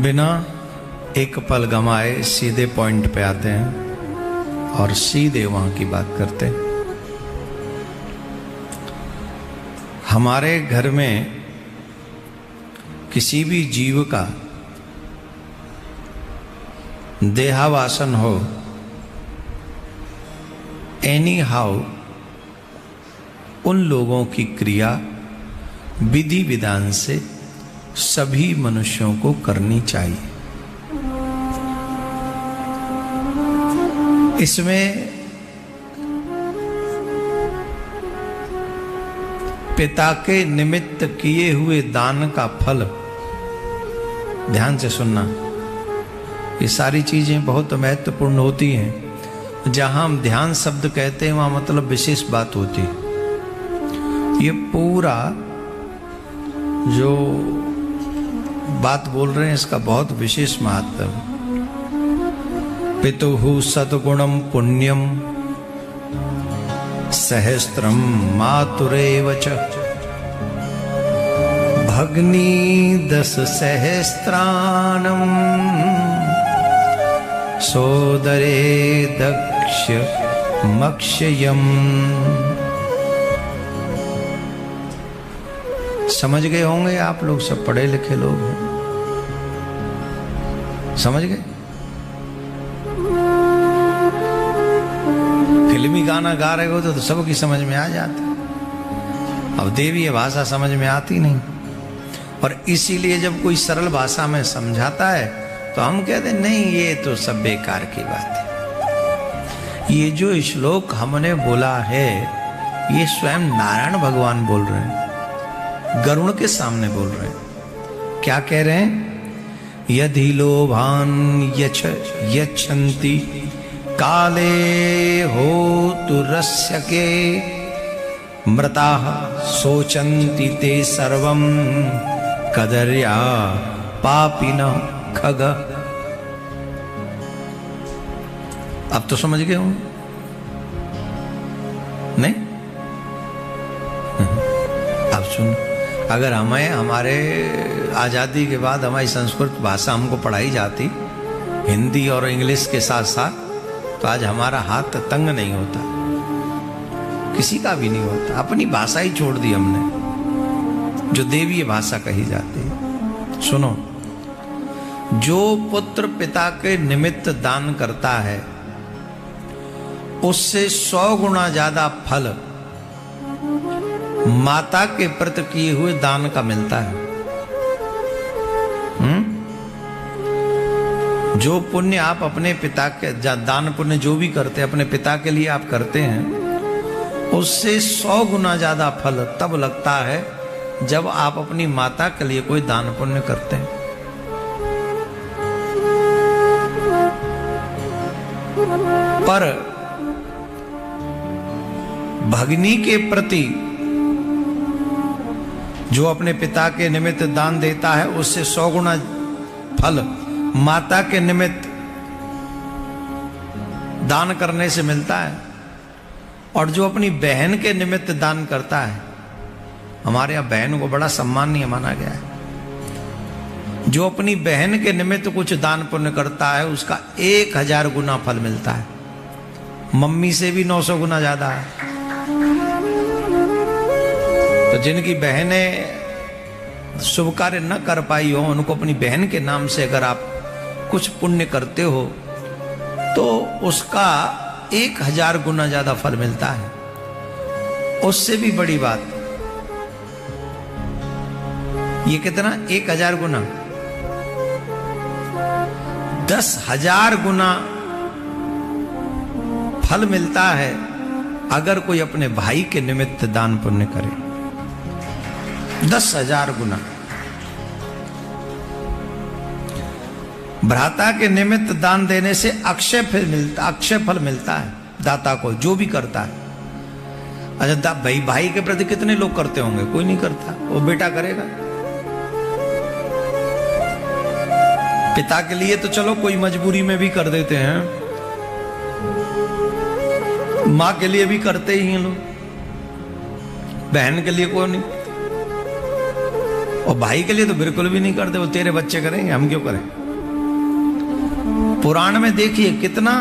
बिना एक पल गमाए सीधे पॉइंट पे आते हैं और सीधे वहां की बात करते हैं। हमारे घर में किसी भी जीव का देहावासन हो, एनी हाउ उन लोगों की क्रिया विधि विधान से सभी मनुष्यों को करनी चाहिए। इसमें पिता के निमित्त किए हुए दान का फल, ध्यान से सुनना, ये सारी चीजें बहुत महत्वपूर्ण होती हैं। जहां हम ध्यान शब्द कहते हैं वहां मतलब विशेष बात होती है। ये पूरा जो बात बोल रहे हैं इसका बहुत विशेष महत्व है। पितुः सद्गुणम पुण्यम सहस्त्रम मातुरेव च भग्नी दश सहस्त्राणम सोदरे दक्ष मक्षयम। समझ गए होंगे आप लोग, सब पढ़े लिखे लोग हैं, समझ गए। फिल्मी गाना गा रहे हो तो सबकी समझ में आ जाता है। अब देवी भाषा समझ में आती नहीं, और इसीलिए जब कोई सरल भाषा में समझाता है तो हम कहते हैं नहीं ये तो सब बेकार की बात है। ये जो श्लोक हमने बोला है ये स्वयं नारायण भगवान बोल रहे हैं, गरुड़ के सामने बोल रहे हैं। क्या कह रहे हैं? यदि लोभान यच्छन्ति काले होतु रस्यके मृताः शोचन्ति ते सर्वं कदर्या पापिनः खग। अब तो समझ गए होंगे, नहीं? अब सुन, अगर हमें हमारे आज़ादी के बाद हमारी संस्कृत भाषा हमको पढ़ाई जाती हिंदी और इंग्लिश के साथ साथ, तो आज हमारा हाथ तंग नहीं होता, किसी का भी नहीं होता। अपनी भाषा ही छोड़ दी हमने, जो देवीय भाषा कही जाती है। सुनो, जो पुत्र पिता के निमित्त दान करता है उससे 100 गुना ज्यादा फल माता के प्रति किए हुए दान का मिलता है। जो पुण्य आप अपने पिता के दान पुण्य जो भी करते हैं अपने पिता के लिए आप करते हैं, उससे 100 गुना ज्यादा फल तब लगता है जब आप अपनी माता के लिए कोई दान पुण्य करते हैं। पर भगनी के प्रति जो अपने पिता के निमित्त दान देता है उससे 100 गुना फल माता के निमित्त दान करने से मिलता है। और जो अपनी बहन के निमित्त दान करता है, हमारे यहाँ बहन को बड़ा सम्मानीय माना गया है, जो अपनी बहन के निमित्त कुछ दान पुण्य करता है उसका 1000 गुना फल मिलता है। मम्मी से भी 900 गुना ज्यादा है। तो जिनकी बहनें शुभ कार्य न कर पाई हो उनको अपनी बहन के नाम से अगर आप कुछ पुण्य करते हो तो उसका 1000 गुना ज्यादा फल मिलता है। उससे भी बड़ी बात, ये कितना? 1000 गुना, 10,000 गुना फल मिलता है अगर कोई अपने भाई के निमित्त दान पुण्य करे। 10,000 गुना। भ्राता के निमित्त दान देने से अक्षय फल मिलता है दाता को, जो भी करता है। अच्छा, भाई के प्रति कितने लोग करते होंगे? कोई नहीं करता, वो बेटा करेगा। पिता के लिए तो चलो कोई मजबूरी में भी कर देते हैं, मां के लिए भी करते ही हैं लोग, बहन के लिए कोई नहीं। और भाई के लिए तो बिल्कुल भी नहीं करते, वो तेरे बच्चे करेंगे, हम क्यों करें। पुराण में देखिए कितना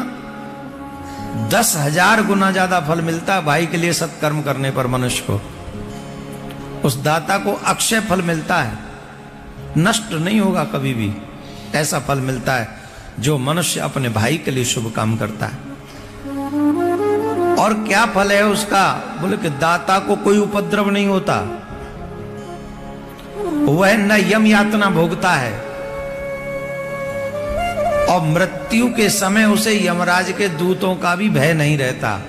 10,000 गुना ज्यादा फल मिलता है भाई के लिए सत्कर्म करने पर मनुष्य को। उस दाता को अक्षय फल मिलता है, नष्ट नहीं होगा कभी भी। ऐसा फल मिलता है जो मनुष्य अपने भाई के लिए शुभ काम करता है। और क्या फल है उसका? बोले कि दाता को कोई उपद्रव नहीं होता, वह न यम यातना भोगता है, और मृत्यु के समय उसे यमराज के दूतों का भी भय नहीं रहता।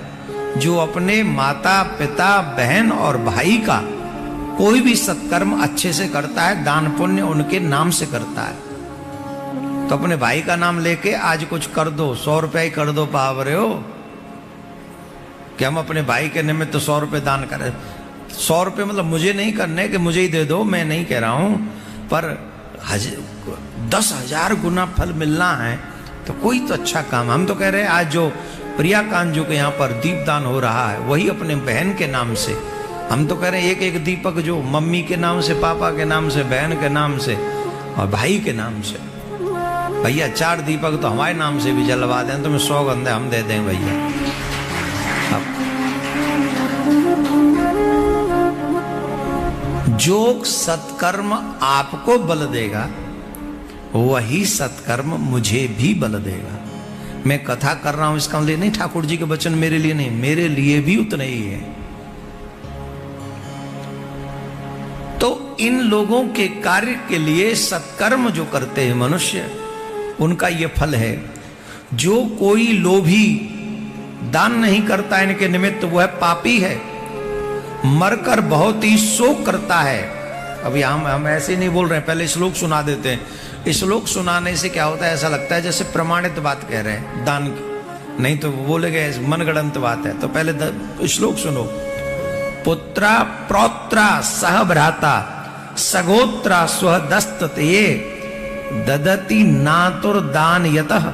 जो अपने माता पिता बहन और भाई का कोई भी सत्कर्म अच्छे से करता है, दान पुण्य उनके नाम से करता है। तो अपने भाई का नाम लेके आज कुछ कर दो, 100 रुपया ही कर दो, पावरे हो कि हम अपने भाई के निमित्त 100 रुपये दान करें। 100 रुपये मतलब मुझे नहीं करने कि मुझे ही दे दो, मैं नहीं कह रहा हूं, पर 10,000 गुना फल मिलना है तो कोई तो अच्छा काम। हम तो कह रहे हैं आज जो प्रियाकांत जो के यहाँ पर दीपदान हो रहा है वही अपने बहन के नाम से, हम तो कह रहे हैं एक एक दीपक जो मम्मी के नाम से, पापा के नाम से, बहन के नाम से और भाई के नाम से। भैया 4 दीपक तो हमारे नाम से भी जलवा दें, तुम्हें 100 गंधे हम दे दें भैया। जो सत्कर्म आपको बल देगा वही सत्कर्म मुझे भी बल देगा। मैं कथा कर रहा हूं इसका लिए नहीं, ठाकुर जी के वचन मेरे लिए नहीं, मेरे लिए भी उतने ही है। तो इन लोगों के कार्य के लिए सत्कर्म जो करते हैं मनुष्य, उनका ये फल है। जो कोई लोभी दान नहीं करता इनके निमित्त वह पापी है, मरकर बहुत ही शोक करता है। अभी हम ऐसे नहीं बोल रहे हैं, पहले श्लोक सुना देते हैं। श्लोक सुनाने से क्या होता है, ऐसा लगता है जैसे प्रमाणित बात कह रहे हैं दान की, नहीं तो बोले गए मनगढ़ंत बात है। तो पहले श्लोक सुनो। पुत्रा प्रौत्रा सह भ्राता सगोत्रा स्वदस्तते ददति नातुर दान यतः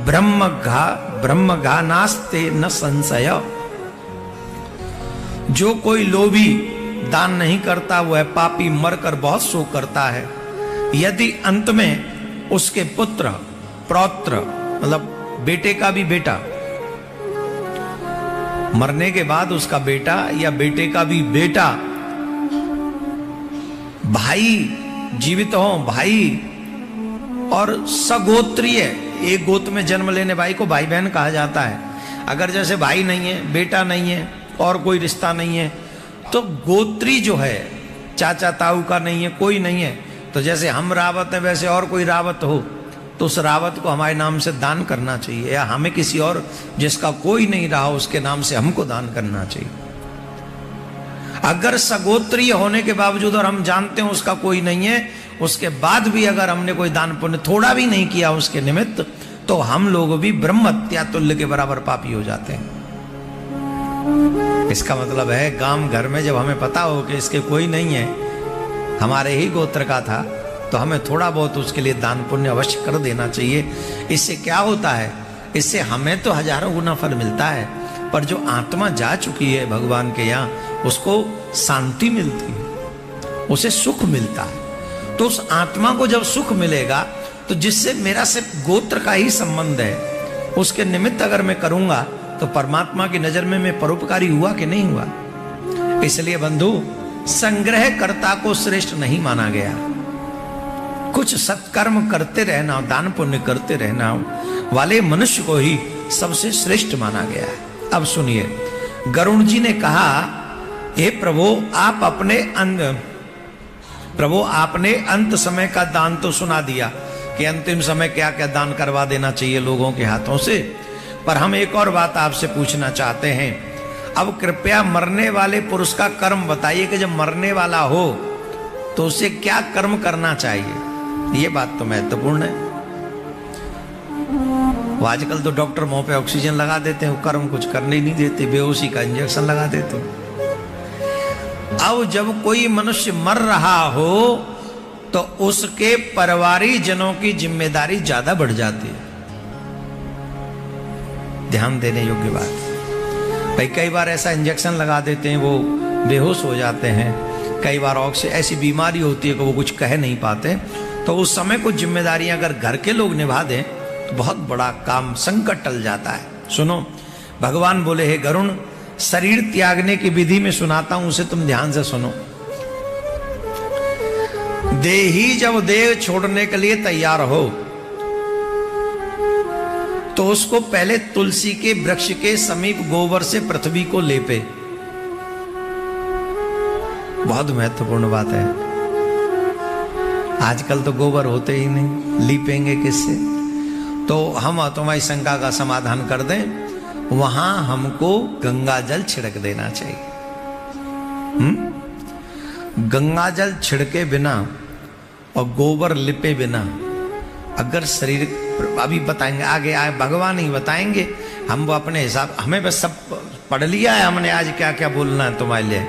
ब्रह्मघा नास्ते न संशय। जो कोई लोभी दान नहीं करता वह पापी मरकर बहुत शोक करता है। यदि अंत में उसके पुत्र प्रौत्र मतलब बेटे का भी बेटा, मरने के बाद उसका बेटा या बेटे का भी बेटा, भाई जीवित हो, भाई और सगोत्रीय, एक गोत्र में जन्म लेने भाई को भाई बहन कहा जाता है। अगर जैसे भाई नहीं है, बेटा नहीं है और कोई रिश्ता नहीं है, तो गोत्री जो है चाचा ताऊ का नहीं है, कोई नहीं है, तो जैसे हम रावत है वैसे और कोई रावत हो तो उस रावत को हमारे नाम से दान करना चाहिए, या हमें किसी और जिसका कोई नहीं रहा उसके नाम से हमको दान करना चाहिए। अगर सगोत्रीय होने के बावजूद और हम जानते हैं उसका कोई नहीं है, उसके बाद भी अगर हमने कोई दान पुण्य थोड़ा भी नहीं किया उसके निमित्त, तो हम लोग भी ब्रह्म हत्या तुल्य के बराबर पापी हो जाते हैं। इसका मतलब है गांव घर में जब हमें पता हो कि इसके कोई नहीं है, हमारे ही गोत्र का था, तो हमें थोड़ा बहुत उसके लिए दान पुण्य अवश्य कर देना चाहिए। इससे क्या होता है, इससे हमें तो हजारों गुना फल मिलता है, पर जो आत्मा जा चुकी है भगवान के यहाँ उसको शांति मिलती है, उसे सुख मिलता है। तो उस आत्मा को जब सुख मिलेगा तो जिससे मेरा सिर्फ गोत्र का ही संबंध है, उसके निमित्त अगर मैं करूंगा तो परमात्मा की नजर में मैं परोपकारी हुआ कि नहीं हुआ। इसलिए बंधु, संग्रह कर्ता को श्रेष्ठ नहीं माना गया। कुछ सत्कर्म करते रहना, दान पुण्य करते रहना वाले मनुष्य को ही सबसे श्रेष्ठ माना गया है। अब सुनिए, गरुण जी ने कहा, हे प्रभु आपने अंत समय का दान तो सुना दिया कि अंतिम समय क्या क्या दान करवा देना चाहिए लोगों के हाथों से, पर हम एक और बात आपसे पूछना चाहते हैं। अब कृपया मरने वाले पुरुष का कर्म बताइए कि जब मरने वाला हो तो उसे क्या कर्म करना चाहिए। ये बात तो महत्वपूर्ण है। आजकल तो डॉक्टर मुंह पे ऑक्सीजन लगा देते हैं, वो कर्म कुछ करने ही नहीं देते, बेहोशी का इंजेक्शन लगा देते हैं। अब जब कोई मनुष्य मर रहा हो तो उसके परिवारी जनों की जिम्मेदारी ज्यादा बढ़ जाती है। ध्यान देने योग्य बात भाई, कई बार ऐसा इंजेक्शन लगा देते हैं वो बेहोश हो जाते हैं, कई बार ऐसी बीमारी होती है कि वो कुछ कह नहीं पाते, तो उस समय कुछ जिम्मेदारियां अगर घर के लोग निभा दें तो बहुत बड़ा काम, संकट टल जाता है। सुनो, भगवान बोले, हे गरुण, शरीर त्यागने की विधि में सुनाता हूं, उसे तुम ध्यान से सुनो। देही जब देह छोड़ने के लिए तैयार हो तो उसको पहले तुलसी के वृक्ष के समीप गोबर से पृथ्वी को लेपे। बहुत महत्वपूर्ण बात है। आजकल तो गोबर होते ही नहीं, लीपेंगे किससे? तो हम तुम्हारी शंका का समाधान कर दें, वहां हमको गंगा जल छिड़क देना चाहिए। गंगा जल छिड़के बिना और गोबर लिपे बिना अगर शरीर, अभी बताएंगे आगे भगवान ही बताएंगे, हम वो अपने हिसाब, हमें बस सब पढ़ लिया है हमने, आज क्या क्या बोलना है तुम्हारे लिए,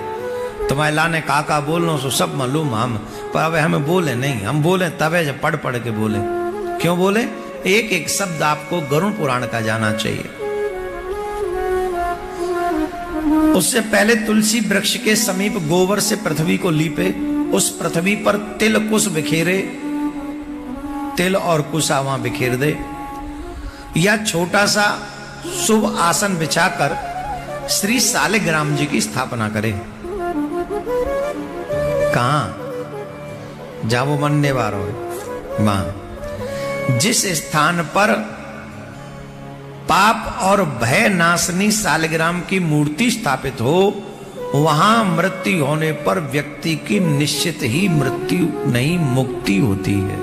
तुम्हारे लाने का बोलना सो सब मालूम हम, पर अब हमें बोले नहीं, हम बोले तबे जब पढ़ पढ़ के बोले। क्यों बोले? एक एक शब्द आपको गरुड़ पुराण का जाना चाहिए। उससे पहले तुलसी वृक्ष के समीप गोबर से पृथ्वी को लीपे, उस पृथ्वी पर तिल कुश बिखेरे, तिल और कुशा वहां बिखेर दे, या छोटा सा शुभ आसन बिछाकर श्री सालिग्राम जी की स्थापना करे। कहां? जहां वो मरने वाला हो, वहां जिस स्थान पर पाप और भय नाशनी सालिग्राम की मूर्ति स्थापित हो, वहां मृत्यु होने पर व्यक्ति की निश्चित ही मृत्यु नहीं, मुक्ति होती है।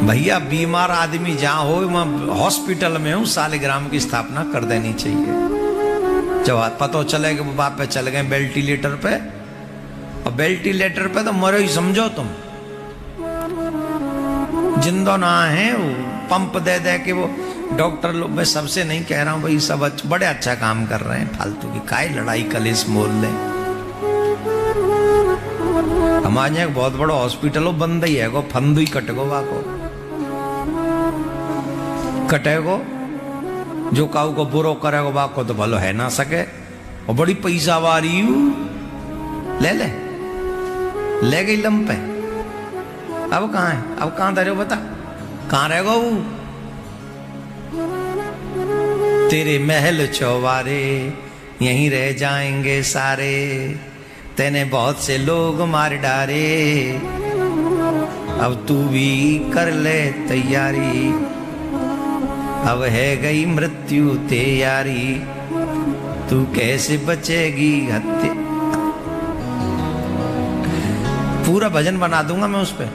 भैया बीमार आदमी जहां हो, वहां हॉस्पिटल में हो, सालिग्राम की स्थापना कर देनी चाहिए। जब पता चले कि वो बाप पे चल गए वेंटिलेटर पे, और वेंटिलेटर पे तो मरो ही समझो तुम, जिंदो ना है, वो पंप दे दे के वो डॉक्टर लोग, मैं सबसे नहीं कह रहा हूं भाई, सब बड़े अच्छा काम कर रहे हैं, फालतू की काय लड़ाई कलेश मोल ले। हमारे यहाँ बहुत बड़ा हॉस्पिटल हो, बंद ही है, फंदू ही कटगो वाको कटेगो, जो काऊ को बुरो करेगो वाको तो भलो है ना सके, और बड़ी पैसा वारी ले गई लंप है। अब कहां है? अब कहां धरे हो बता, कहां रहेगा वो? तेरे महल चौबारे यहीं रह जाएंगे सारे, तेने बहुत से लोग मार डारे, अब तू भी कर ले तैयारी, अब है गई मृत्यु तैयारी, तू कैसे बचेगी हत्या। पूरा भजन बना दूंगा मैं उस पे।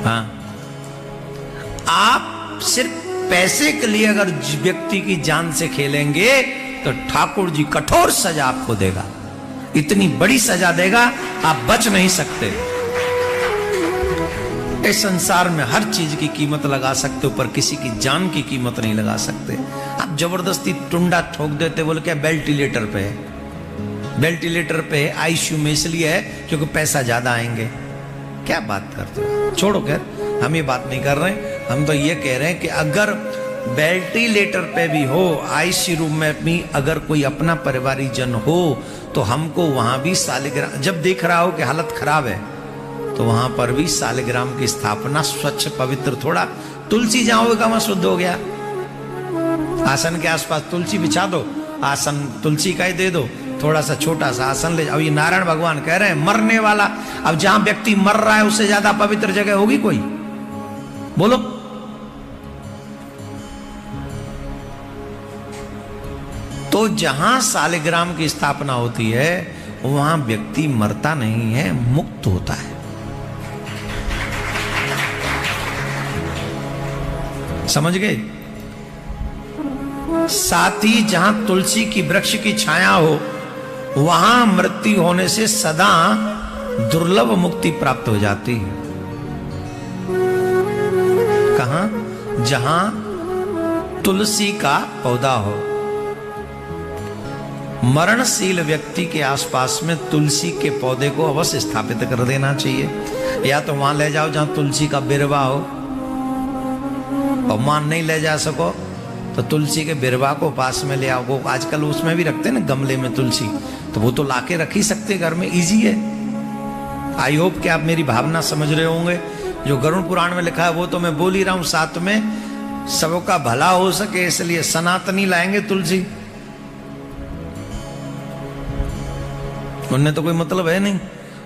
हाँ, आप सिर्फ पैसे के लिए अगर व्यक्ति की जान से खेलेंगे तो ठाकुर जी कठोर सजा आपको देगा, इतनी बड़ी सजा देगा आप बच नहीं सकते। इस संसार में हर चीज की कीमत लगा सकते हो, पर किसी की जान की कीमत नहीं लगा सकते। आप जबरदस्ती टुंडा ठोक देते, बोले क्या वेंटिलेटर पे है, वेंटिलेटर पे आईसीयू में इसलिए है क्योंकि पैसा ज्यादा आएंगे। क्या बात करते हो? छोड़ो, खैर हम ये बात नहीं कर रहे हैं, हम तो ये कह रहे हैं कि अगर वेंटिलेटर पे भी हो, आईसीयू रूम में भी अगर कोई अपना परिवारिक जन हो, तो हमको वहां भी सालिग्राम, जब देख रहा हो कि हालत खराब है, तो वहां पर भी सालिग्राम की स्थापना, स्वच्छ पवित्र, थोड़ा तुलसी जहां होगा वहां शुद्ध हो गया। आसन के आसपास तुलसी बिछा दो, आसन तुलसी का ही दे दो, थोड़ा सा छोटा सा आसन ले। अब ये नारायण भगवान कह रहे हैं मरने वाला, अब जहां व्यक्ति मर रहा है उससे ज्यादा पवित्र जगह होगी कोई? बोलो। तो जहां सालिग्राम की स्थापना होती है वहां व्यक्ति मरता नहीं है, मुक्त होता है। समझ गए? साथ ही जहां तुलसी की वृक्ष की छाया हो, वहां मृत्यु होने से सदा दुर्लभ मुक्ति प्राप्त हो जाती है। कहां? जहां तुलसी का पौधा हो। मरणशील व्यक्ति के आसपास में तुलसी के पौधे को अवश्य स्थापित कर देना चाहिए। या तो वहां ले जाओ जहां तुलसी का बिरवा हो, और मान नहीं ले जा सको तो तुलसी के बिरवा को पास में ले आओ। वो आजकल उसमें भी रखते हैं ना गमले में तुलसी, तो वो तो लाके रख ही सकते घर में, इजी है। आई होप कि आप मेरी भावना समझ रहे होंगे। जो गरुड़ पुराण में लिखा है वो तो मैं बोल ही रहा हूं, साथ में सबका भला हो सके इसलिए सनातनी लाएंगे तुलसी, उनने तो कोई मतलब है नहीं।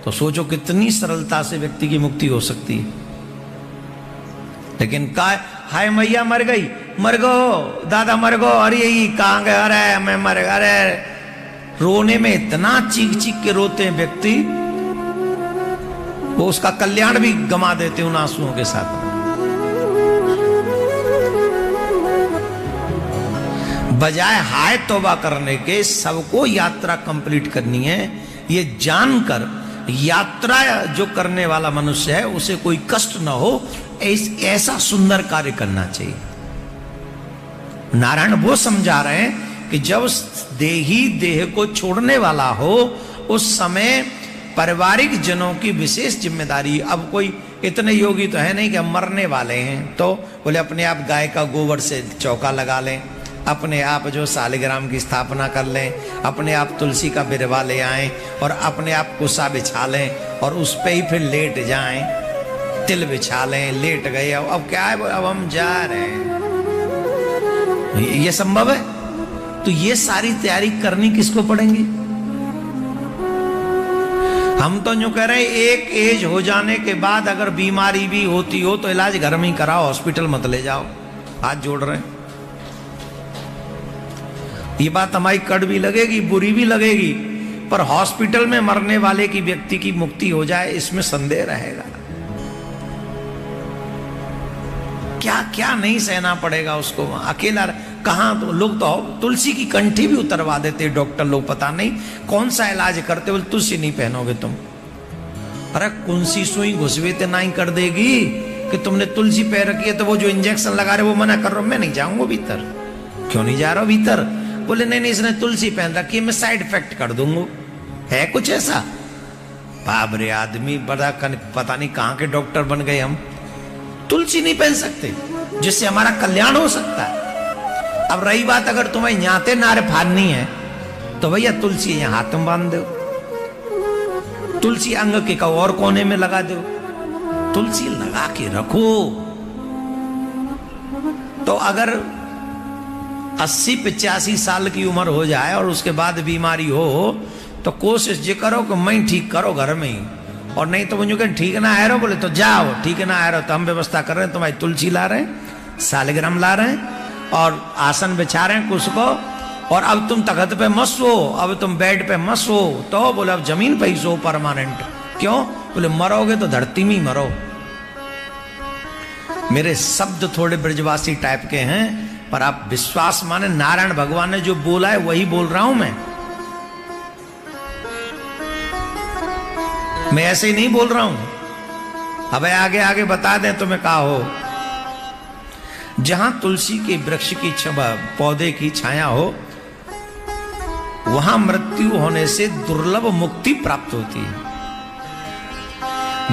तो सोचो कितनी सरलता से व्यक्ति की मुक्ति हो सकती है। लेकिन का हाय मैया मर गई, मर गो दादा मर गो, अरे यही कहां गए, अरे मैं मर गया, अरे रोने में इतना चीख चीख के रोते हैं व्यक्ति, वो उसका कल्याण भी गमा देते उन आंसुओं के साथ। बजाय हाय तौबा करने के सबको यात्रा कंप्लीट करनी है, ये जानकर यात्रा जो करने वाला मनुष्य है उसे कोई कष्ट ना हो, ऐसा सुंदर कार्य करना चाहिए। नारायण वो समझा रहे हैं कि जब देही देह को छोड़ने वाला हो उस समय पारिवारिक जनों की विशेष जिम्मेदारी। अब कोई इतने योगी तो है नहीं कि हम मरने वाले हैं तो बोले अपने आप गाय का गोबर से चौका लगा लें, अपने आप जो सालिग्राम की स्थापना कर लें, अपने आप तुलसी का बिरवा ले आएं और अपने आप कुसा बिछा लें और उस पे ही फिर लेट जाएं, तिल बिछा लें, लेट गए, अब क्या है, अब हम जा रहे हैं। ये संभव है? तो ये सारी तैयारी करनी किसको पड़ेगी? हम तो यूं कह रहे हैं एक एज हो जाने के बाद अगर बीमारी भी होती हो तो इलाज घर में ही कराओ, हॉस्पिटल मत ले जाओ। हाथ जोड़ रहे हैं। ये बात हमारी कड़वी लगेगी, बुरी भी लगेगी, पर हॉस्पिटल में मरने वाले की व्यक्ति की मुक्ति हो जाए इसमें संदेह रहेगा। क्या क्या नहीं सहना पड़ेगा उसको, अकेला कहां। तो लोग तो तुलसी की कंठी भी उतरवा देते डॉक्टर लोग, पता नहीं कौन सा इलाज करते, बोले तुलसी नहीं पहनोगे तुम। अरे कौन सी सुई घुसवेते नहीं कर देगी कि तुमने तुलसी पहन रखी है, तो वो जो इंजेक्शन लगा रहे वो मना कर रहा हूं, मैं नहीं जाऊंगा भीतर। क्यों नहीं जा रहा भीतर? बोले नहीं नहीं इसने तुलसी पहन रखी है, मैं साइड इफेक्ट कर दूंगा। है कुछ ऐसा? बाप रे, आदमी बड़ा पता नहीं कहां के डॉक्टर बन गए हम। तुलसी नहीं पहन सकते जिससे हमारा कल्याण हो सकता है। अब रही बात अगर तुम्हें न्याते नारे फाड़नी है तो भैया तुलसी यहां हाथ में बांध दो, तुलसी अंग के का और कोने में लगा दो, तुलसी लगा के रखो। तो अगर 80-85 साल की उम्र हो जाए और उसके बाद बीमारी हो तो कोशिश ये करो कि मैं ठीक करो घर में ही, और नहीं तो मुझे ठीक ना आ रहा बोले तो जाओ, ठीक ना आ रहा तो हम व्यवस्था कर रहे हैं, तुम्हारी तुलसी ला रहे हैं, सालिग्राम ला रहे हैं और आसन बिछा रहे हैं कुछ को, और अब तुम तख्त पे मत सो, अब तुम बेड पे मत सो। तो बोले अब जमीन पे ही सो परमानेंट। क्यों? बोले मरोगे तो धरती में ही मरो। मेरे शब्द थोड़े ब्रजवासी टाइप के हैं, पर आप विश्वास माने नारायण भगवान ने जो बोला है वही बोल रहा हूं मैं ऐसे ही नहीं बोल रहा हूं। अब आगे आगे बता दें तुम्हें कहा हो। जहां तुलसी के वृक्ष की पौधे की छाया हो वहां मृत्यु होने से दुर्लभ मुक्ति प्राप्त होती है।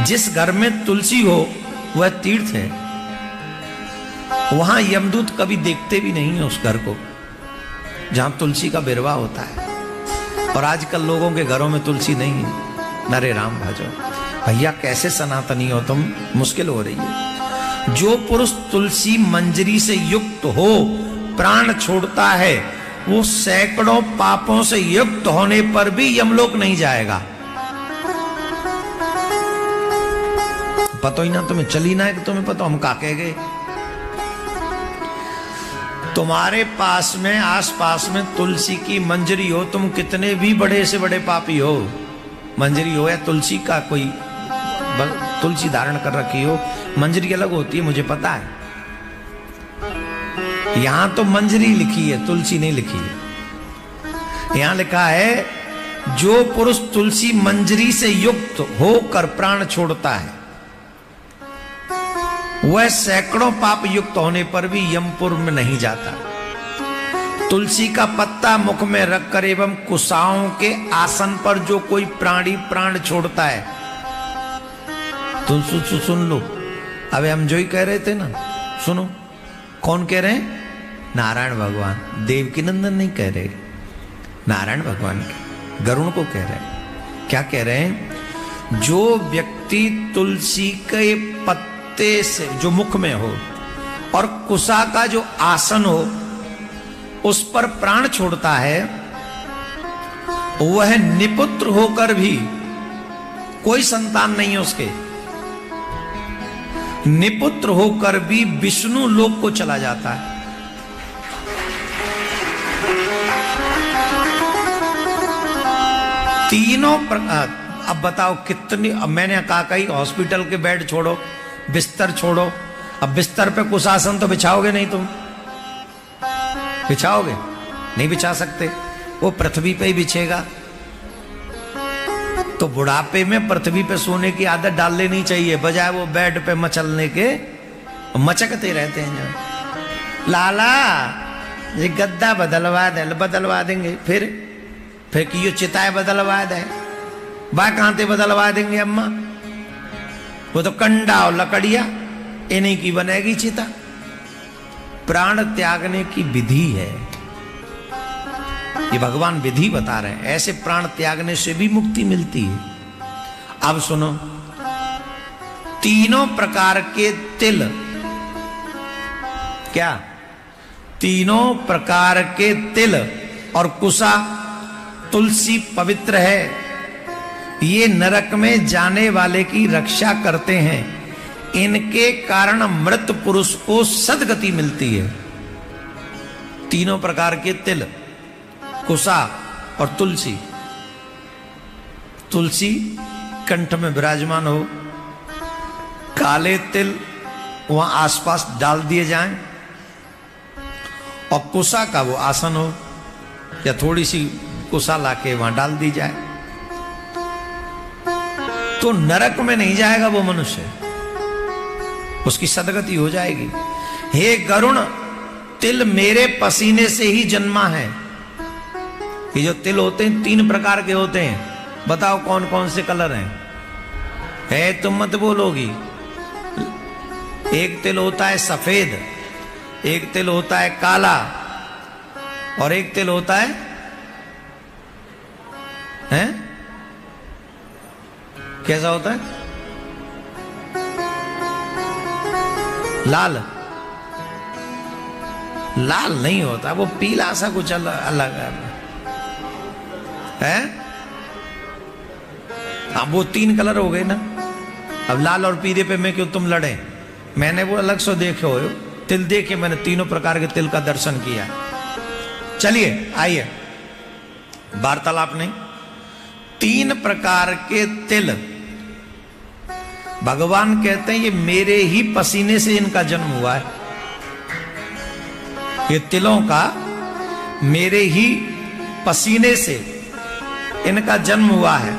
जिस घर में तुलसी हो वह तीर्थ है, वहां यमदूत कभी देखते भी नहीं है उस घर को जहां तुलसी का बिरवा होता है। और आजकल लोगों के घरों में तुलसी नहीं है। नरे राम भजो भैया, कैसे सनातनी हो तुम, मुश्किल हो रही है। जो पुरुष तुलसी मंजरी से युक्त हो प्राण छोड़ता है वो सैकड़ों पापों से युक्त होने पर भी यमलोक नहीं जाएगा। पता ही ना तुम्हें, चली ना है कि तुम्हें पता हम का कह गए। तुम्हारे पास में आसपास में तुलसी की मंजरी हो, तुम कितने भी बड़े से बड़े पापी हो, मंजरी हो या तुलसी का कोई तुलसी धारण कर रखी हो, मंजरी अलग होती है, मुझे पता है। यहां तो मंजरी लिखी है, तुलसी नहीं लिखी है। यहां लिखा है जो पुरुष तुलसी मंजरी से युक्त होकर प्राण छोड़ता है वह सैकड़ों पाप युक्त होने पर भी यमपुर में नहीं जाता। तुलसी का पत्ता मुख में रखकर एवं कुशाओं के आसन पर जो कोई प्राणी प्राण छोड़ता है तुम सुन लो। अबे हम जो ही कह रहे थे ना, सुनो। कौन कह रहे हैं? नारायण भगवान। देवकी नंदन नहीं कह रहे, नारायण भगवान के गरुण को कह रहे हैं। क्या कह रहे हैं? जो व्यक्ति तुलसी के पत्ते से जो मुख में हो और कुसा का जो आसन हो उस पर प्राण छोड़ता है, वह निपुत्र होकर भी, कोई संतान नहीं है उसके, निपुत्र होकर भी विष्णु लोक को चला जाता है। तीनों प्रकार। अब बताओ कितनी, अब मैंने कहा कहीं हॉस्पिटल के बेड छोड़ो, बिस्तर छोड़ो, अब बिस्तर पे कुशासन तो बिछाओगे नहीं, तुम बिछाओगे नहीं, बिछा सकते, वो पृथ्वी पे ही बिछेगा। तो बुढ़ापे में पृथ्वी पे सोने की आदत डाल लेनी चाहिए, बजाय वो बेड पे मचलने के मचकते रहते हैं। जो लाला ये गद्दा बदलवा देंगे, फिर कि ये चिताएं बदलवा दे, बा कहां ते बदलवा देंगे अम्मा, वो तो कंडा और लकड़िया इन्हीं की बनेगी चिता। प्राण त्यागने की विधि है, ये भगवान विधि बता रहे हैं, ऐसे प्राण त्यागने से भी मुक्ति मिलती है। अब सुनो, तीनों प्रकार के तिल, क्या? तीनों प्रकार के तिल और कुसा, तुलसी पवित्र है, ये नरक में जाने वाले की रक्षा करते हैं, इनके कारण मृत पुरुष को सद्गति मिलती है। तीनों प्रकार के तिल, कुसा और तुलसी। तुलसी कंठ में विराजमान हो, काले तिल वहां आसपास डाल दिए जाएं, और कुसा का वो आसन हो या थोड़ी सी कुसा लाके वहां डाल दी जाए, तो नरक में नहीं जाएगा वो मनुष्य, उसकी सदगति हो जाएगी। हे गरुण, तिल मेरे पसीने से ही जन्मा है। ये जो तिल होते हैं 3 प्रकार के होते हैं, बताओ कौन कौन से कलर हैं? है तुम मत बोलोगी। एक तिल होता है सफेद, एक तिल होता है काला, और एक तिल होता है कैसा होता है? लाल। लाल नहीं होता, वो पीला सा कुछ अलग है। अब वो 3 कलर हो गए ना। अब लाल और पीले पे मैं क्यों तुम लड़े? मैंने वो अलग से देखे हो तिल, देखे मैंने तीनों प्रकार के तिल का दर्शन किया। चलिए आइए, वार्तालाप नहीं। 3 प्रकार के तिल भगवान कहते हैं ये मेरे ही पसीने से इनका जन्म हुआ है। ये तिलों का मेरे ही पसीने से इनका जन्म हुआ है,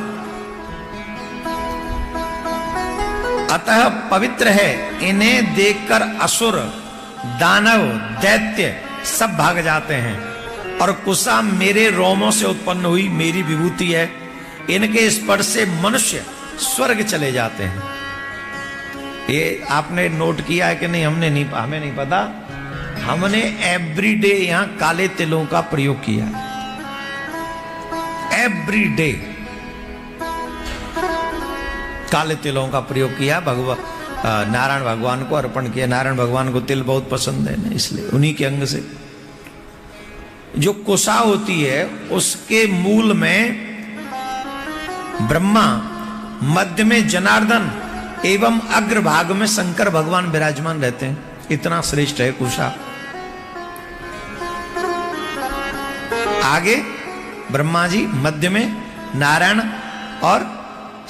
अतः पवित्र है। इन्हें देखकर असुर, दानव, दैत्य सब भाग जाते हैं। और कुसा मेरे रोमों से उत्पन्न हुई मेरी विभूति है, इनके स्पर्श से मनुष्य स्वर्ग चले जाते हैं। ये आपने नोट किया है कि नहीं? हमें नहीं पता। हमने एवरीडे यहां काले तिलों का प्रयोग किया, एवरीडे काले तिलों का प्रयोग किया। नारायण भगवान को अर्पण किया। नारायण भगवान को तिल बहुत पसंद है ना, इसलिए उन्हीं के अंग से। जो कुसा होती है उसके मूल में ब्रह्मा, मध्य में जनार्दन एवं अग्रभाग में शंकर भगवान विराजमान रहते हैं। इतना श्रेष्ठ है कुशा। आगे ब्रह्मा जी, मध्य में नारायण और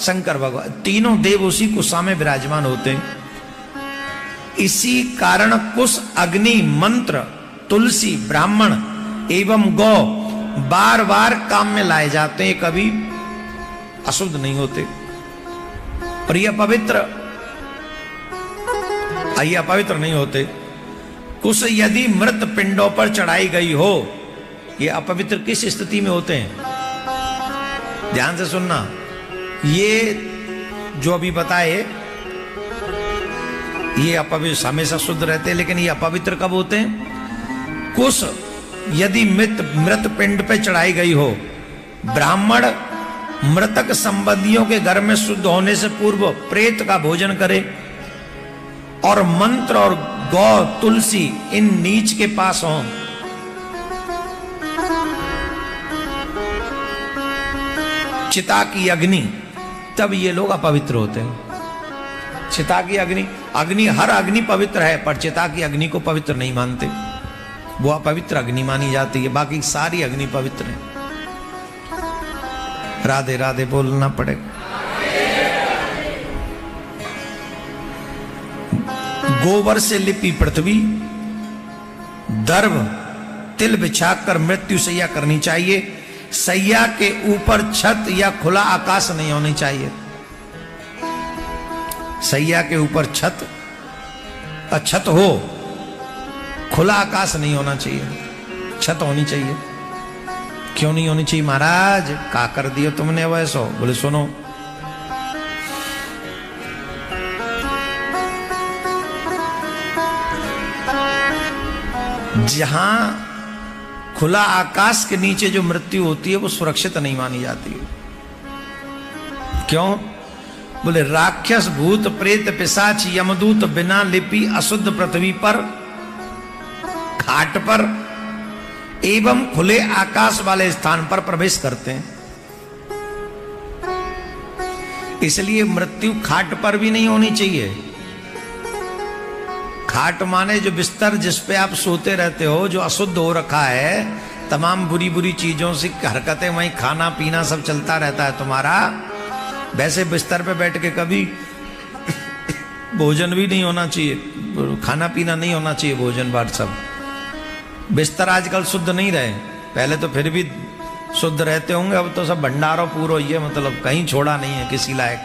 शंकर भगवान, तीनों देव उसी कुशा में विराजमान होते हैं। इसी कारण कुश, अग्नि, मंत्र, तुलसी, ब्राह्मण एवं गौ बार बार काम में लाए जाते हैं, कभी अशुद्ध नहीं होते। और यह अपवित्र नहीं होते। कुश यदि मृत पिंडों पर चढ़ाई गई हो, ये अपवित्र किस स्थिति में होते हैं? ध्यान से सुनना। ये जो अभी बताए ये अपवित्र हमेशा शुद्ध रहते हैं, लेकिन ये अपवित्र कब होते हैं? कुश यदि मृत पिंड पे चढ़ाई गई हो, ब्राह्मण मृतक संबंधियों के घर में शुद्ध होने से पूर्व प्रेत का भोजन करे, और मंत्र और गौ तुलसी इन नीच के पास हों, चिता की अग्नि, तब ये लोग अपवित्र होते हैं। चिता की अग्नि हर अग्नि पवित्र है, पर चिता की अग्नि को पवित्र नहीं मानते, वो अपवित्र अग्नि मानी जाती है, बाकी सारी अग्नि पवित्र है। राधे राधे बोलना पड़ेगा। गोबर से लिपी पृथ्वी, दर्भ तिल बिछाकर मृत्यु सैया करनी चाहिए। सैया के ऊपर छत या खुला आकाश नहीं होनी चाहिए। सैया के ऊपर छत हो, खुला आकाश नहीं होना चाहिए, छत होनी चाहिए। क्यों नहीं होनी चाहिए महाराज? क्या कर दियो तुमने वैसो? बोले सुनो, जहां खुला आकाश के नीचे जो मृत्यु होती है वो सुरक्षित नहीं मानी जाती है। क्यों? बोले राक्षस भूत प्रेत पिशाच यमदूत बिना लिपि अशुद्ध पृथ्वी पर, घाट पर एवं खुले आकाश वाले स्थान पर प्रवेश करते हैं। इसलिए मृत्यु खाट पर भी नहीं होनी चाहिए। खाट माने जो बिस्तर जिस पे आप सोते रहते हो, जो अशुद्ध हो रखा है, तमाम बुरी बुरी चीजों से हरकतें, वहीं खाना पीना सब चलता रहता है तुम्हारा, वैसे बिस्तर पे बैठ के कभी भोजन भी नहीं होना चाहिए, खाना पीना नहीं होना चाहिए, भोजन भात सब। बिस्तर आजकल शुद्ध नहीं रहे, पहले तो फिर भी शुद्ध रहते होंगे, अब तो सब भंडारों पूरा ही है, मतलब कहीं छोड़ा नहीं है किसी लायक।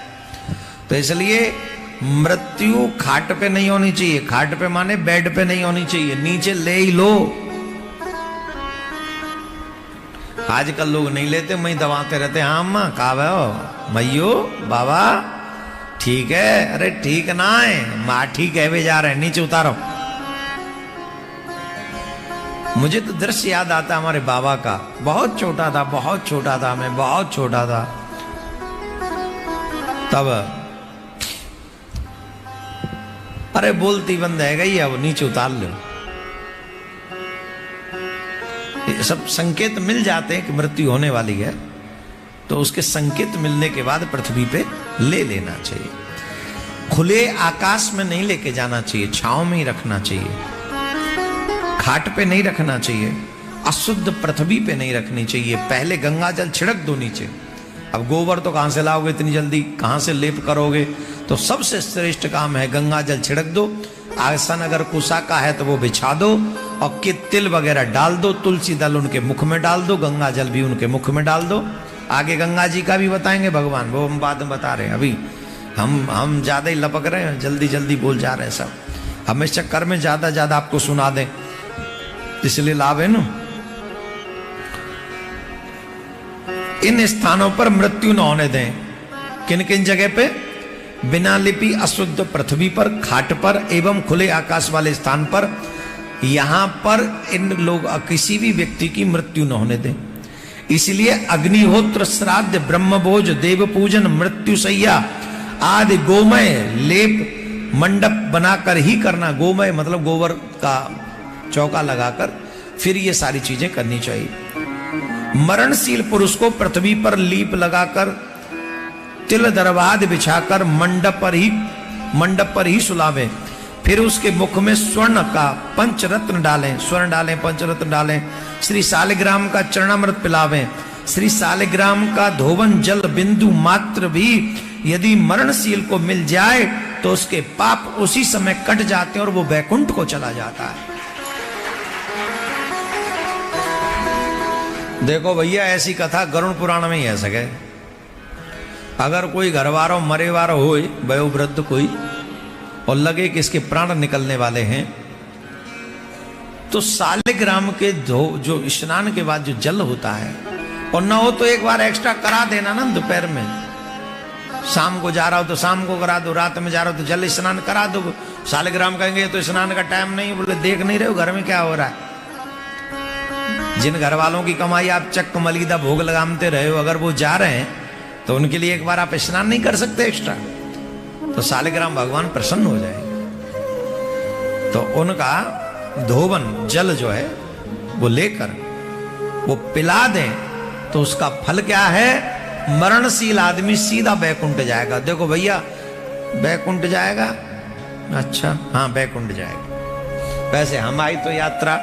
तो इसलिए मृत्यु खाट पे नहीं होनी चाहिए। खाट पे माने बेड पे नहीं होनी चाहिए, नीचे ले ही लो। आजकल लोग नहीं लेते, मैं दबाते रहते, हाँ अम्मा कहा हो मैयो बाबा ठीक है, अरे ठीक ना है माँ, ठीक है वे जा रहे हैं, नीचे उतारो। मुझे तो दृश्य याद आता हमारे बाबा का, बहुत छोटा था, बहुत छोटा था, मैं बहुत छोटा था तब। अरे बोलती बंद है गई, अब नीचे उतार लो। ये सब संकेत मिल जाते हैं कि मृत्यु होने वाली है, तो उसके संकेत मिलने के बाद पृथ्वी पे ले लेना चाहिए। खुले आकाश में नहीं लेके जाना चाहिए, छांव में ही रखना चाहिए, खाट पे नहीं रखना चाहिए, अशुद्ध पृथ्वी पे नहीं रखनी चाहिए। पहले गंगा जल छिड़क दो नीचे। अब गोबर तो कहां से लाओगे इतनी जल्दी, कहां से लेप करोगे? तो सबसे श्रेष्ठ काम है गंगा जल छिड़क दो। आसन अगर कुशा का है तो वो बिछा दो, और के तिल वगैरह डाल दो, तुलसी दल उनके मुख में डाल दो, गंगा जल भी उनके मुख में डाल दो। आगे गंगा जी का भी बताएंगे भगवान, वो हम बाद में बता रहे हैं। अभी हम ज्यादा ही लपक रहे हैं, जल्दी जल्दी बोल जा रहे हैं सब। हम इस चक्कर में ज्यादा आपको सुना दें, इसलिए लाभ है ना। इन स्थानों पर मृत्यु न होने दें। किन किन जगह पे? बिना लिपि अशुद्ध पृथ्वी पर, खाट पर एवं खुले आकाश वाले स्थान पर। यहां पर इन लोग किसी भी व्यक्ति की मृत्यु न होने दें। इसलिए अग्निहोत्र, श्राद्ध, ब्रह्मभोज, देव पूजन, मृत्यु सैया आदि गोमय लेप मंडप बनाकर ही करना। गोमय मतलब गोबर का चौका लगाकर फिर ये सारी चीजें करनी चाहिए। मरणशील पुरुष को पृथ्वी पर लीप लगाकर, तिल दरवाद बिछाकर मंडप पर ही सुलावे। फिर उसके मुख में स्वर्ण का पंचरत्न डालें, स्वर्ण डालें, पंचरत्न डालें। श्री सालिग्राम का चरणामृत पिलावें। श्री सालिग्राम का धोवन जल बिंदु मात्र भी यदि मरणशील को मिल जाए तो उसके पाप उसी समय कट जाते हैं और वो वैकुंठ को चला जाता है। देखो भैया, ऐसी कथा गरुड़ पुराण में ही है सके। अगर कोई घरवारों मरेवारो हो, वयोवृद्ध कोई, और लगे कि इसके प्राण निकलने वाले हैं, तो सालिग्राम के जो स्नान के बाद जो जल होता है, और ना हो तो एक बार एक्स्ट्रा करा देना ना दोपहर में। शाम को जा रहा हो तो शाम को करा दो, रात में जा रहा हो तो जल स्नान करा दो, शालिग्राम कहेंगे तो स्नान का टाइम नहीं, बोले देख नहीं रहे हो घर में क्या हो रहा है। जिन घर वालों की कमाई आप चक्क मलीदा भोग लगाते रहे हो, अगर वो जा रहे हैं तो उनके लिए एक बार आप स्नान नहीं कर सकते एक्स्ट्रा, तो शालिग्राम भगवान प्रसन्न हो जाएंगे। तो उनका धोवन जल जो है वो लेकर वो पिला दें तो उसका फल क्या है, मरणशील आदमी सीधा बैकुंठ जाएगा। देखो भैया बैकुंठ जाएगा, अच्छा हाँ बैकुंठ जाएगा। वैसे हमारी तो यात्रा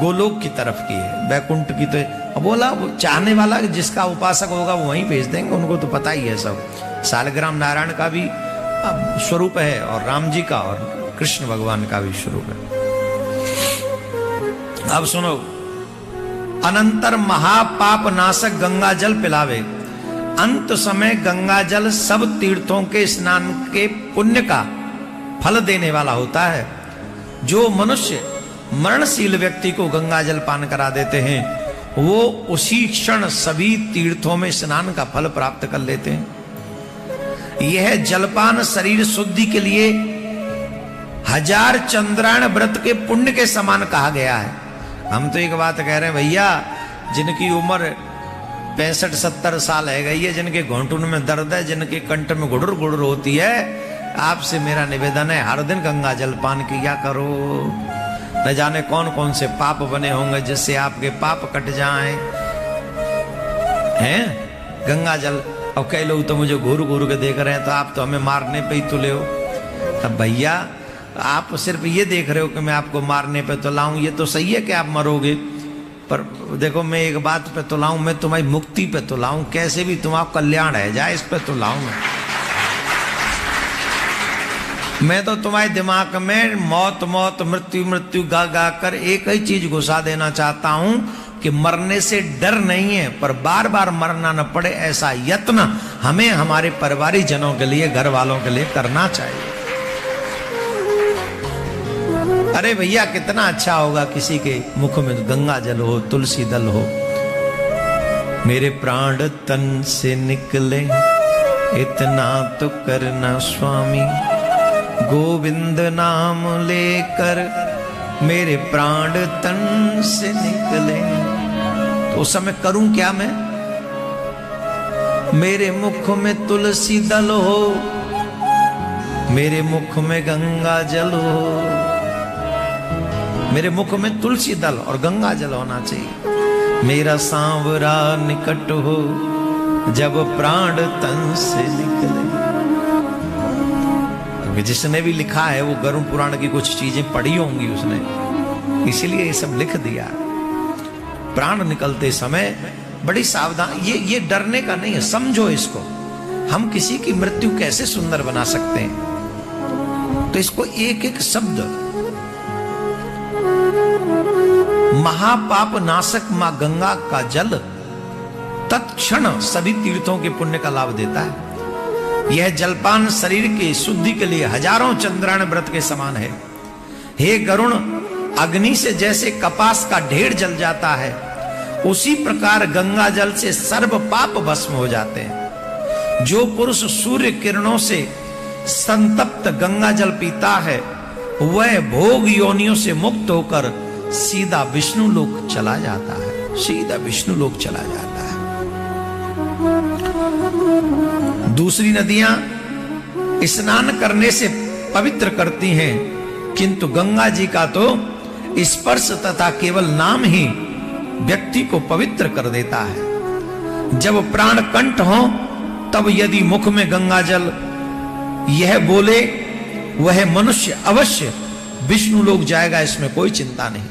गोलोक की तरफ की है, बैकुंठ की तो बोला वो चाहने वाला जिसका उपासक होगा वो वहीं भेज देंगे, उनको तो पता ही है सब। शालिग्राम नारायण का भी स्वरूप है और राम जी का और कृष्ण भगवान का भी स्वरूप है। अब सुनो, अनंतर महापाप नाशक गंगा जल पिलावे। अंत समय गंगा जल सब तीर्थों के स्नान के पुण्य का फल देने वाला होता है। जो मनुष्य मरणशील व्यक्ति को गंगा जल पान करा देते हैं वो उसी क्षण सभी तीर्थों में स्नान का फल प्राप्त कर लेते हैं। यह जलपान शरीर शुद्धि के लिए 1000 चंद्रायण व्रत के पुण्य के समान कहा गया है। हम तो एक बात कह रहे हैं भैया, जिनकी उम्र 65-70 साल है गई है, जिनके घुटनों में दर्द है, जिनके कंठ में गुड़ुर गुड़ुर होती है, आपसे मेरा निवेदन है हर दिन गंगा जल पान किया करो। न जाने कौन कौन से पाप बने होंगे जिससे आपके पाप कट जाएं। हैं गंगा जल, अब कई लोग तो मुझे घूर घूर के देख रहे हैं तो आप तो हमें मारने पे ही तुले हो। अब भैया आप सिर्फ ये देख रहे हो कि मैं आपको मारने पे तुलाऊं, ये तो सही है कि आप मरोगे, पर देखो मैं एक बात पे तुलाऊं, मैं तुम्हारी मुक्ति पे तुलाऊं, कैसे भी तुम्हारा कल्याण है जाए इस पे तुलाऊं। मैं तो तुम्हारे दिमाग में मौत मौत मृत्यु मृत्यु गा गा कर एक ही चीज घुसा देना चाहता हूं कि मरने से डर नहीं है, पर बार बार मरना न पड़े ऐसा यत्न हमें हमारे परिवारिक जनों के लिए, घर वालों के लिए करना चाहिए। अरे भैया कितना अच्छा होगा किसी के मुख में गंगा जल हो, तुलसी दल हो। मेरे प्राण तन से निकले इतना तो करना स्वामी, गोविंद नाम लेकर मेरे प्राण तन से निकले। तो उस समय करूं क्या मैं? मेरे मुख में तुलसी दल हो, मेरे मुख में गंगा जल हो। मेरे मुख में तुलसी दल और गंगा जल होना चाहिए। मेरा सांवरा निकट हो जब प्राण तन से निकले। जिसने भी लिखा है वो गरुड़ पुराण की कुछ चीजें पढ़ी होंगी उसने, इसीलिए ये सब लिख दिया। प्राण निकलते समय बड़ी सावधान, ये डरने का नहीं है, समझो इसको। हम किसी की मृत्यु कैसे सुंदर बना सकते हैं, तो इसको एक एक शब्द, महापाप नाशक मां गंगा का जल तत्क्षण सभी तीर्थों के पुण्य का लाभ देता है। यह जलपान शरीर की शुद्धि के लिए हजारों चंद्रायण व्रत के समान है। हे गरुण, अग्नि से जैसे कपास का ढेर जल जाता है उसी प्रकार गंगा जल से सर्व पाप भस्म हो जाते हैं। जो पुरुष सूर्य किरणों से संतप्त गंगा जल पीता है वह भोग योनियों से मुक्त होकर सीधा विष्णु लोक चला जाता है, सीधा विष्णु लोक चला जाता है। दूसरी नदियां स्नान करने से पवित्र करती हैं, किंतु गंगा जी का तो स्पर्श तथा केवल नाम ही व्यक्ति को पवित्र कर देता है। जब प्राण कंठ हो तब यदि मुख में गंगा जल यह बोले वह मनुष्य अवश्य विष्णु लोक जाएगा, इसमें कोई चिंता नहीं।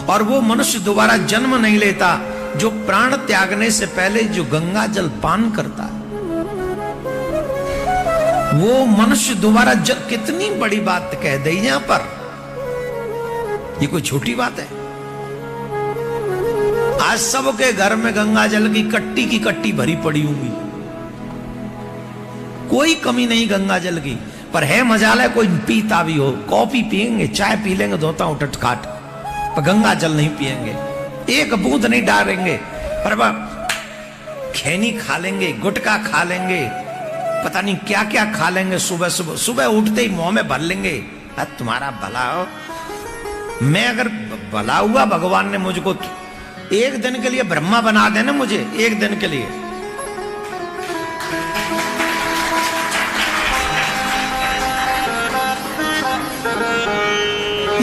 और वो मनुष्य दोबारा जन्म नहीं लेता जो प्राण त्यागने से पहले जो गंगा जल पान करता है। वो मनुष्य दोबारा कितनी बड़ी बात कह दी यहां पर, ये कोई छोटी बात है? आज सबके घर में गंगा जल की कट्टी भरी पड़ी होंगी, कोई कमी नहीं गंगा जल की। पर है मजाल कोई पीता भी हो, कॉफी पिएंगे, चाय पी लेंगे धोता उठट खाट, पर गंगा जल नहीं पिएंगे, एक बूंद नहीं डालेंगे, पर खैनी खा लेंगे, गुटखा खा लेंगे, पता नहीं क्या क्या खा लेंगे, सुबह सुबह सुबह उठते ही मुंह में भर लेंगे। तुम्हारा भला हो। मैं अगर भला हुआ, भगवान ने मुझको एक दिन के लिए ब्रह्मा बना देना, मुझे एक दिन के लिए,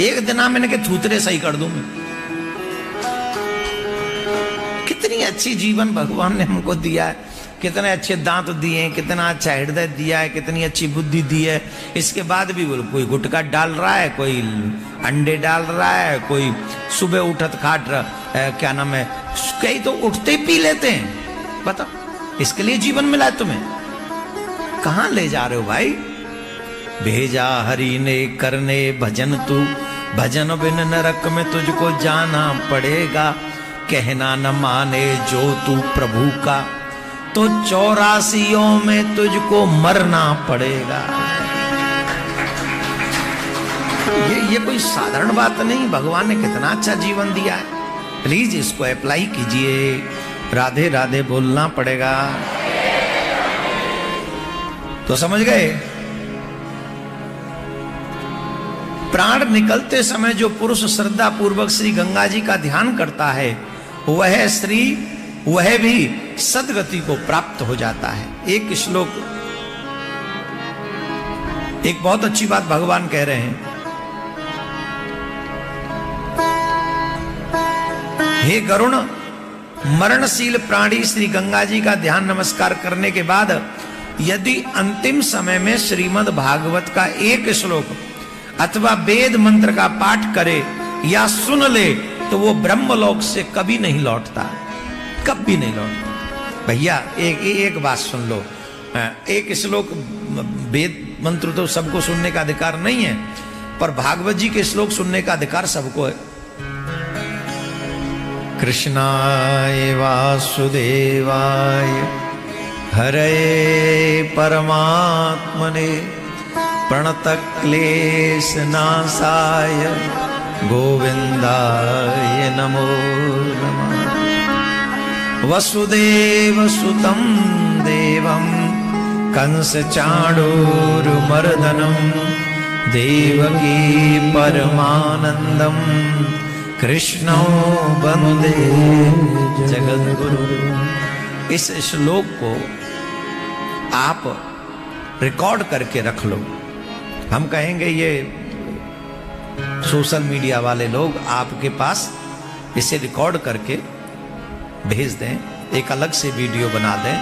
एक दिन मैंने के थूतरे सही कर दूं मैं। कितनी अच्छी जीवन भगवान ने हमको दिया है, कितने अच्छे दांत दिए, कितना अच्छा हृदय दिया है, कितनी अच्छी बुद्धि दी है। इसके बाद भी कोई गुटखा डाल रहा है, कोई अंडे डाल रहा है, कोई सुबह उठत खाट क्या नाम है, कई तो उठते ही पी लेते हैं। बताओ, इसके लिए जीवन मिला है तुम्हें? कहां ले जा रहे हो भाई? भेजा हरि ने करने भजन, तू भजन बिन नरक में तुझको जाना पड़ेगा। कहना न माने जो तू प्रभु का, तो 84 में तुझको मरना पड़ेगा। ये कोई साधारण बात नहीं। भगवान ने कितना अच्छा जीवन दिया है। प्लीज इसको अप्लाई कीजिए। राधे राधे बोलना पड़ेगा। तो समझ गए? प्राण निकलते समय जो पुरुष श्रद्धा पूर्वक श्री गंगा जी का ध्यान करता है, वह भी सदगति को प्राप्त हो जाता है। एक श्लोक, एक बहुत अच्छी बात भगवान कह रहे हैं। हे गरुण, मरणशील प्राणी श्री गंगा जी का ध्यान नमस्कार करने के बाद यदि अंतिम समय में श्रीमद् भागवत का एक श्लोक अथवा वेद मंत्र का पाठ करे या सुन ले, तो वो ब्रह्मलोक से कभी नहीं लौटता, कभी नहीं लौटता। भैया एक बात सुन लो, एक श्लोक वेद मंत्र तो सबको सुनने का अधिकार नहीं है, पर भागवत जी के श्लोक सुनने का अधिकार सबको है। कृष्णाय वासुदेवाय हरे परमात्मने प्रणतक्लेश नाशाय गोविंदाय नमो नमः। वसुदेव सुतं देवं कंस चाणूरमर्दनं देवकी परमानंदं कृष्णो वंदे जगद्गुरु। इस श्लोक को आप रिकॉर्ड करके रख लो। हम कहेंगे ये सोशल मीडिया वाले लोग आपके पास इसे रिकॉर्ड करके भेज दें, एक अलग से वीडियो बना दें।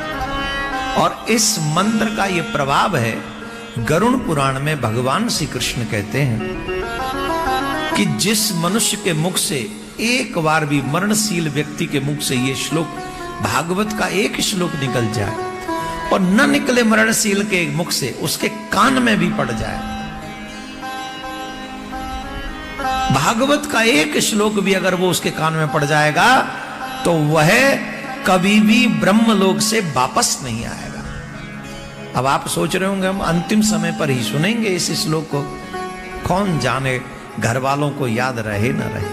और इस मंत्र का ये प्रभाव है, गरुड़ पुराण में भगवान श्री कृष्ण कहते हैं कि जिस मनुष्य के मुख से एक बार भी, मरणशील व्यक्ति के मुख से ये श्लोक, भागवत का एक श्लोक निकल जाए और न निकले मरणशील के मुख से, उसके कान में भी पड़ जाए, भागवत का एक श्लोक भी अगर वो उसके कान में पड़ जाएगा, तो वह कभी भी ब्रह्मलोक से वापस नहीं आएगा। अब आप सोच रहे होंगे हम अंतिम समय पर ही सुनेंगे इस श्लोक को। कौन जाने घर वालों को याद रहे न रहे,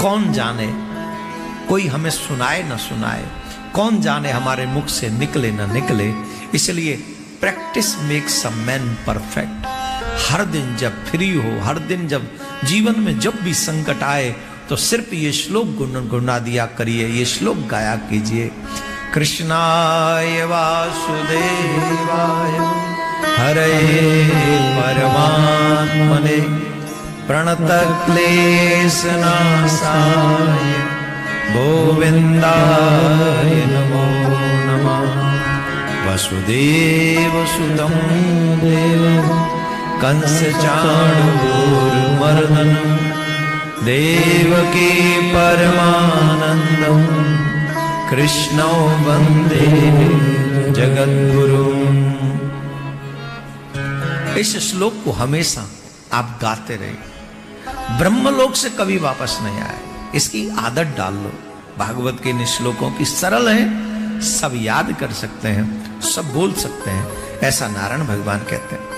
कौन जाने कोई हमें सुनाए न सुनाए, कौन जाने हमारे मुख से निकले न निकले। इसलिए practice makes a man perfect. हर दिन जब फ्री हो, हर दिन जब जीवन में जब भी संकट आए, तो सिर्फ ये श्लोक गुनगुना दिया करिए, ये श्लोक गाया कीजिए। कृष्णाय वासुदेवाय हरे परमात्मने प्रणतक्लेश नाशाय गोविंदाय नमो नमः। वसुदेव सुतं देवं कंस चाणूरमर्दनं देवकी परमानंदं कृष्णो वंदे जगद्गुरु। इस श्लोक को हमेशा आप गाते रहे, ब्रह्मलोक से कभी वापस नहीं आए। इसकी आदत डाल लो। भागवत के इन श्लोकों की सरल है, सब याद कर सकते हैं, सब बोल सकते हैं, ऐसा नारायण भगवान कहते हैं।